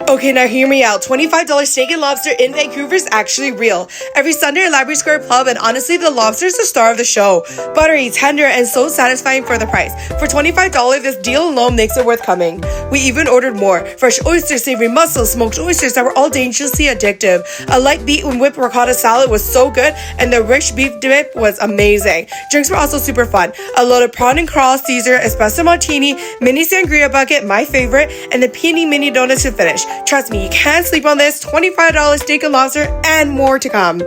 Okay, now hear me out. $25 steak and lobster in Vancouver is actually real. Every Sunday at Library Square Pub, and honestly, the lobster is the star of the show. Buttery, tender, and so satisfying for the price. For $25, this deal alone makes it worth coming. We even ordered more. Fresh oysters, savory mussels, smoked oysters that were all dangerously addictive. A light beet and whipped ricotta salad was so good, and the rich beef dip was amazing. Drinks were also super fun. A loaded prawn and crawl, Caesar, espresso martini, mini sangria bucket, my favorite, and the peony mini donuts to finish. Trust me, you can't sleep on this. $25 steak and lobster and more to come.